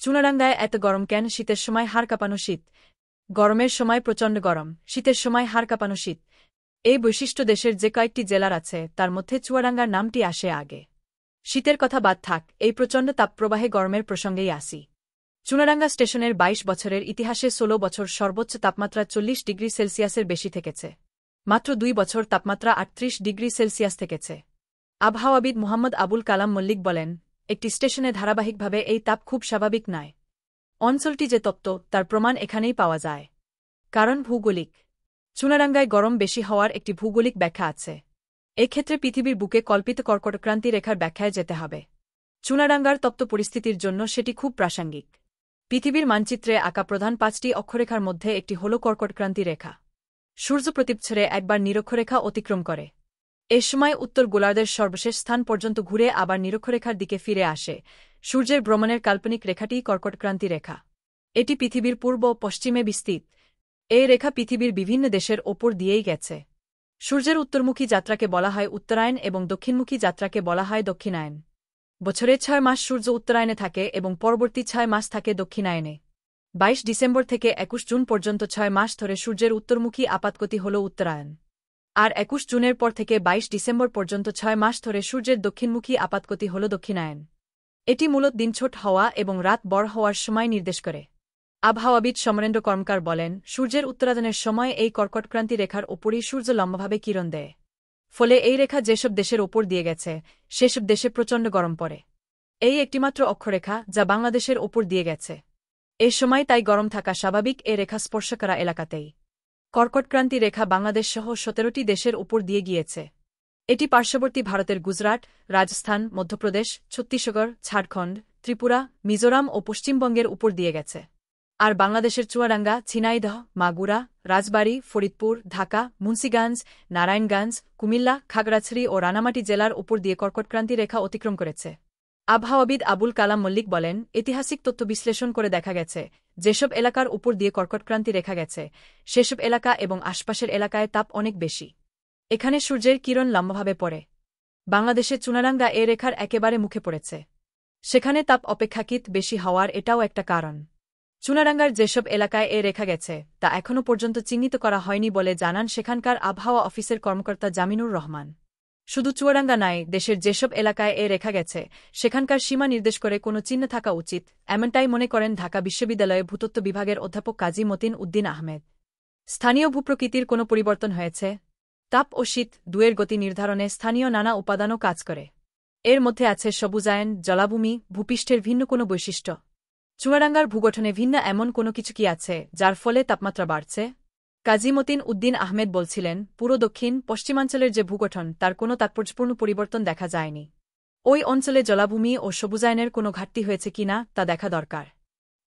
চুনাডাঙ্গায় এত গরম কেন? শীতের সময় হাড় কাঁপানো শীত, গরমের সময় প্রচণ্ড গরম, শীতের সময় হাড় কাঁপানো শীত, এই বৈশিষ্ট্য দেশের যে কয়েকটি জেলার আছে তার মধ্যে চুয়াডাঙ্গার নামটি আসে আগে। শীতের কথা বাদ থাক, এই প্রচণ্ড তাপপ্রবাহে গরমের প্রসঙ্গেই আসি। চুনাডাঙ্গা স্টেশনের ২২ বছরের ইতিহাসে ১৬ বছর সর্বোচ্চ তাপমাত্রা ৪০ ডিগ্রি সেলসিয়াসের বেশি থেকেছে। মাত্র ২ বছর তাপমাত্রা ৩৮ ডিগ্রি সেলসিয়াস থেকেছে। আবহাওয়াবিদ মুহাম্মদ আবুল কালাম মল্লিক বলেন, একটি স্টেশনে ধারাবাহিকভাবে এই তাপ খুব স্বাভাবিক নয়। অঞ্চলটি যে তপ্ত তার প্রমাণ এখানেই পাওয়া যায়। কারণ ভৌগোলিক। চুনাডাঙ্গায় গরম বেশি হওয়ার একটি ভৌগোলিক ব্যাখ্যা আছে। এক্ষেত্রে পৃথিবীর বুকে কল্পিত কর্কটক্রান্তি রেখার ব্যাখ্যায় যেতে হবে। চুনাডাঙ্গার তপ্ত পরিস্থিতির জন্য সেটি খুব প্রাসঙ্গিক। পৃথিবীর মানচিত্রে আঁকা প্রধান ৫টি অক্ষরেখার মধ্যে একটি হল কর্কটক্রান্তি রেখা। সূর্য প্রতিবছরে একবার নিরক্ষরেখা অতিক্রম করে। এ সময় উত্তর গোলার্ধের সর্বশেষ স্থান পর্যন্ত ঘুরে আবার নিরক্ষরেখার দিকে ফিরে আসে। সূর্যের ভ্রমণের কাল্পনিক রেখাটিই কর্কটক্রান্তি রেখা। এটি পৃথিবীর পূর্ব ও পশ্চিমে বিস্তৃত। এই রেখা পৃথিবীর বিভিন্ন দেশের ওপর দিয়েই গেছে। সূর্যের উত্তরমুখী যাত্রাকে বলা হয় উত্তরায়ণ এবং দক্ষিণমুখী যাত্রাকে বলা হয় দক্ষিণায়ন। বছরে ৬ মাস সূর্য উত্তরায়ণে থাকে এবং পরবর্তী ৬ মাস থাকে দক্ষিণায়নে। ২২ ডিসেম্বর থেকে ২১ জুন পর্যন্ত ৬ মাস ধরে সূর্যের উত্তরমুখী আপাতগতি হল উত্তরায়ণ। আর ২১ জুনের পর থেকে ২২ ডিসেম্বর পর্যন্ত ৬ মাস ধরে সূর্যের দক্ষিণমুখী আপাতগতি হল দক্ষিণায়ন। এটি মূলত দিন ছোট হওয়া এবং রাত বড় হওয়ার সময় নির্দেশ করে। আবহাওয়াবিদ সমরেন্দ্র কর্মকার বলেন, সূর্যের উত্তরায়ণের সময় এই কর্কটক্রান্তি রেখার ওপরই সূর্য লম্বাভাবে কিরণ দেয়। ফলে এই রেখা যেসব দেশের ওপর দিয়ে গেছে সেসব দেশে প্রচণ্ড গরম পড়ে। এই একটিমাত্র অক্ষরেখা যা বাংলাদেশের ওপর দিয়ে গেছে। এ সময় তাই গরম থাকা স্বাভাবিক এ রেখা স্পর্শ করা এলাকাতেই। কর্কটক্রান্তি রেখা বাংলাদেশ সহ ১৭টি দেশের ওপর দিয়ে গিয়েছে। এটি পার্শ্ববর্তী ভারতের গুজরাট, রাজস্থান, মধ্যপ্রদেশ, ছত্তিশগড়, ঝাড়খণ্ড, ত্রিপুরা, মিজোরাম ও পশ্চিমবঙ্গের উপর দিয়ে গেছে। আর বাংলাদেশের চুয়াডাঙ্গা, ঝিনাইদহ, মাগুরা, রাজবাড়ী, ফরিদপুর, ঢাকা, মুন্সিগঞ্জ, নারায়ণগঞ্জ, কুমিল্লা, খাগড়াছড়ি ও রানামাটি জেলার উপর দিয়ে কর্কটক্রান্তি রেখা অতিক্রম করেছে। আবহাওয়াবিদ আবুল কালাম মল্লিক বলেন, ঐতিহাসিক তথ্য বিশ্লেষণ করে দেখা গেছে যেসব এলাকার উপর দিয়ে কর্কটক্রান্তি রেখা গেছে সেসব এলাকা এবং আশপাশের এলাকায় তাপ অনেক বেশি। এখানে সূর্যের কিরণ লম্বাভাবে পড়ে। বাংলাদেশে চুনাডাঙ্গা এ রেখার একেবারে মুখে পড়েছে। সেখানে তাপ অপেক্ষাকৃত বেশি হওয়ার এটাও একটা কারণ। চুনাডাঙ্গার যেসব এলাকায় এ রেখা গেছে তা এখনও পর্যন্ত চিহ্নিত করা হয়নি বলে জানান সেখানকার আবহাওয়া অফিসের কর্মকর্তা জামিনুর রহমান। শুধু চুয়াডাঙ্গা নয়, দেশের যেসব এলাকায় এ রেখা গেছে সেখানকার সীমা নির্দেশ করে কোনো চিহ্ন থাকা উচিত, এমনটাই মনে করেন ঢাকা বিশ্ববিদ্যালয়ে ভূতত্ত্ব বিভাগের অধ্যাপক কাজী মতিন উদ্দিন আহমেদ। স্থানীয় ভূপ্রকৃতির কোনো পরিবর্তন হয়েছে? তাপ ও শীত দুয়ের গতি নির্ধারণে স্থানীয় নানা উপাদানও কাজ করে। এর মধ্যে আছে সবুজায়ন, জলাভূমি, ভূপৃষ্ঠের ভিন্ন কোনো বৈশিষ্ট্য। চুয়াডাঙ্গার ভূগঠনে ভিন্ন এমন কোনো কিছু কি আছে যার ফলে তাপমাত্রা বাড়ছে? কাজী মতিন উদ্দিন আহমেদ বলছিলেন, পুরো দক্ষিণ পশ্চিমাঞ্চলের যে ভূগঠন তার কোনো তাৎপর্যপূর্ণ পরিবর্তন দেখা যায়নি। ওই অঞ্চলে জলাভূমি ও সবুজায়নের কোনো ঘাটতি হয়েছে কিনা তা দেখা দরকার।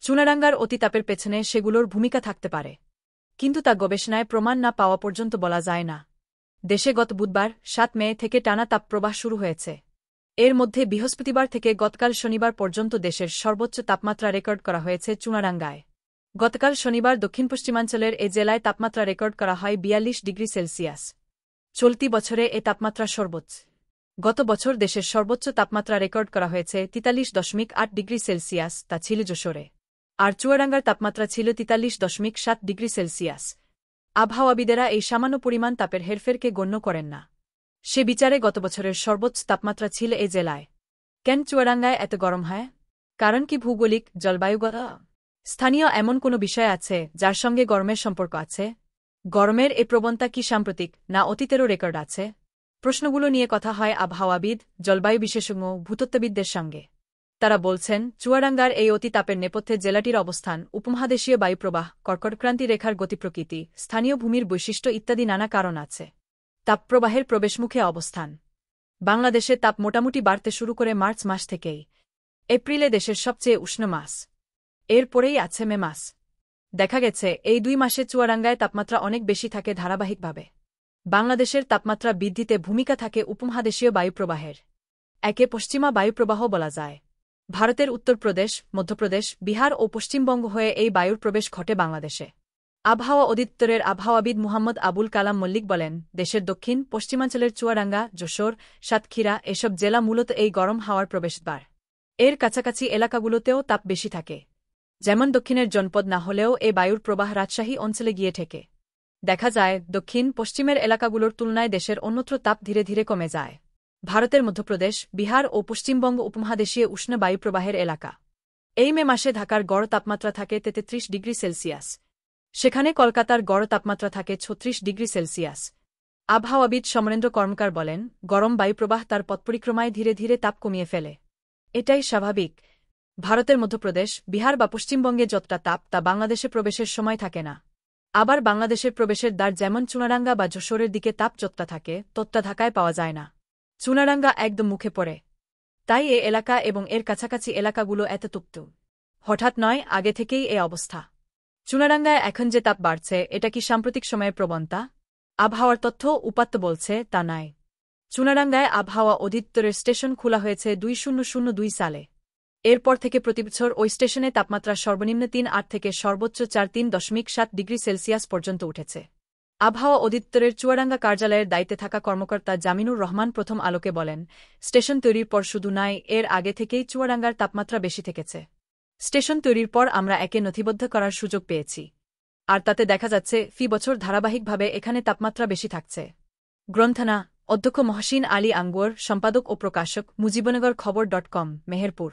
চুনাডাঙ্গার অতিতাপের পেছনে সেগুলোর ভূমিকা থাকতে পারে, কিন্তু তা গবেষণায় প্রমাণ না পাওয়া পর্যন্ত বলা যায় না। দেশে গত বুধবার ৭ মে থেকে টানা তাপপ্রবাহ শুরু হয়েছে। এর মধ্যে বৃহস্পতিবার থেকে গতকাল শনিবার পর্যন্ত দেশের সর্বোচ্চ তাপমাত্রা রেকর্ড করা হয়েছে চুনাডাঙ্গায়। গতকাল শনিবার দক্ষিণ পশ্চিমাঞ্চলের এ জেলায় তাপমাত্রা রেকর্ড করা হয় ৪২ ডিগ্রি সেলসিয়াস। চলতি বছরে এ তাপমাত্রা সর্বোচ্চ। গত বছর দেশের সর্বোচ্চ তাপমাত্রা রেকর্ড করা হয়েছে ৪৩.৮ ডিগ্রি সেলসিয়াস, তা ছিল যশোরে। আর চুয়াডাঙ্গার তাপমাত্রা ছিল ৪৩.৭ ডিগ্রি সেলসিয়াস। আবহাওয়াবিদেরা এই সামান্য পরিমাণ তাপের হেরফেরকে গণ্য করেন না। সে বিচারে গত বছরের সর্বোচ্চ তাপমাত্রা ছিল এ জেলায়। কেন চুয়াডাঙ্গায় এত গরম হয়? কারণ কি ভৌগোলিক, জলবায়ুগত? স্থানীয় এমন কোনো বিষয় আছে যার সঙ্গে গরমের সম্পর্ক আছে? গরমের এ প্রবণতা কি সাম্প্রতিক, না অতীতেরও রেকর্ড আছে? প্রশ্নগুলো নিয়ে কথা হয় আবহাওয়াবিদ, জলবায়ু বিশেষজ্ঞ, ভূতত্ত্ববিদদের সঙ্গে। তারা বলছেন, চুয়াডাঙ্গার এই অতি তাপের নেপথ্যে জেলাটির অবস্থান, উপমহাদেশীয় বায়ুপ্রবাহ, কর্কটক্রান্তি রেখার গতিপ্রকৃতি, স্থানীয় ভূমির বৈশিষ্ট্য ইত্যাদি নানা কারণ আছে। তাপপ্রবাহের প্রবেশমুখে অবস্থান। বাংলাদেশে তাপ মোটামুটি বাড়তে শুরু করে মার্চ মাস থেকেই। এপ্রিলে দেশের সবচেয়ে উষ্ণ মাস। এর পরেই আছে মে মাস। দেখা গেছে এই ২ মাসে চুয়াডাঙ্গায় তাপমাত্রা অনেক বেশি থাকে ধারাবাহিকভাবে। বাংলাদেশের তাপমাত্রা বৃদ্ধিতে ভূমিকা থাকে উপমহাদেশীয় বায়ুপ্রবাহের। একে পশ্চিমা বায়ুপ্রবাহ বলা যায়। ভারতের উত্তরপ্রদেশ, মধ্যপ্রদেশ, বিহার ও পশ্চিমবঙ্গ হয়ে এই বায়ুর প্রবেশ ঘটে বাংলাদেশে। আবহাওয়া অধিদপ্তরের আবহাওয়াবিদ মুহাম্মদ আবুল কালাম মল্লিক বলেন, দেশের দক্ষিণ পশ্চিমাঞ্চলের চুয়াডাঙ্গা, যশোর, সাতক্ষীরা এসব জেলা মূলত এই গরম হাওয়ার প্রবেশদ্বার। এর কাছাকাছি এলাকাগুলোতেও তাপ বেশি থাকে। যেমন দক্ষিণের জনপদ না হলেও এ বায়ুর প্রবাহ রাজশাহী অঞ্চলে গিয়ে ঠেকে। দেখা যায় দক্ষিণ পশ্চিমের এলাকাগুলোর তুলনায় দেশের অন্যত্র তাপ ধীরে ধীরে কমে যায়। ভারতের মধ্যপ্রদেশ, বিহার ও পশ্চিমবঙ্গ উপমহাদেশীয় উষ্ণ বায়ুপ্রবাহের এলাকা। এই মে মাসে ঢাকার গড় তাপমাত্রা থাকে 33 ডিগ্রি সেলসিয়াস। সেখানে কলকাতার গড় তাপমাত্রা থাকে 36 ডিগ্রি সেলসিয়াস। আবহাওয়াবিদ সমরেন্দ্র কর্মকার বলেন, গরম বায়ুপ্রবাহ তার পথপরিক্রমায় ধীরে ধীরে তাপ কমিয়ে ফেলে। এটাই স্বাভাবিক। ভারতের মধ্যপ্রদেশ, বিহার বা পশ্চিমবঙ্গে যতটা তাপ তা বাংলাদেশে প্রবেশের সময় থাকে না। আবার বাংলাদেশের প্রবেশের দ্বার যেমন চুনারাঙ্গা বা যশোরের দিকে তাপ যতটা থাকে ততটা ঢাকায় পাওয়া যায় না। চুনারাঙ্গা একদম মুখে পড়ে। তাই এ এলাকা এবং এর কাছাকাছি এলাকাগুলো এত তপ্ত। হঠাৎ নয়, আগে থেকেই এ অবস্থা। চুনারাঙ্গায় এখন যে তাপ বাড়ছে এটা কি সাম্প্রতিক সময়ের প্রবণতা? আবহাওয়ার তথ্য উপাত্ত বলছে তা নয়। চুনারাঙ্গায় আবহাওয়া অধিদপ্তরের স্টেশন খোলা হয়েছে 2002 সালে। এরপর থেকে প্রতিবছর ওই স্টেশনে তাপমাত্রা সর্বনিম্ন 3.8 থেকে সর্বোচ্চ 4.3.7 ডিগ্রি সেলসিয়াস পর্যন্ত উঠেছে। আবহাওয়া অধিদপ্তরের চুয়াডাঙ্গা কার্যালয়ের দায়িত্বে থাকা কর্মকর্তা জামিনুর রহমান প্রথম আলোকে বলেন, স্টেশন তৈরির পর শুধু নয়, এর আগে থেকেই চুয়াডাঙ্গার তাপমাত্রা বেশি থেকেছে। স্টেশন তৈরির পর আমরা একে নথিবদ্ধ করার সুযোগ পেয়েছি। আর তাতে দেখা যাচ্ছে ফি বছর ধারাবাহিকভাবে এখানে তাপমাত্রা বেশি থাকছে। গ্রন্থনা অধ্যক্ষ মহসিন আলী আঙ্গুয়ার, সম্পাদক ও প্রকাশক, মুজিবনগর খবর.com, মেহেরপুর।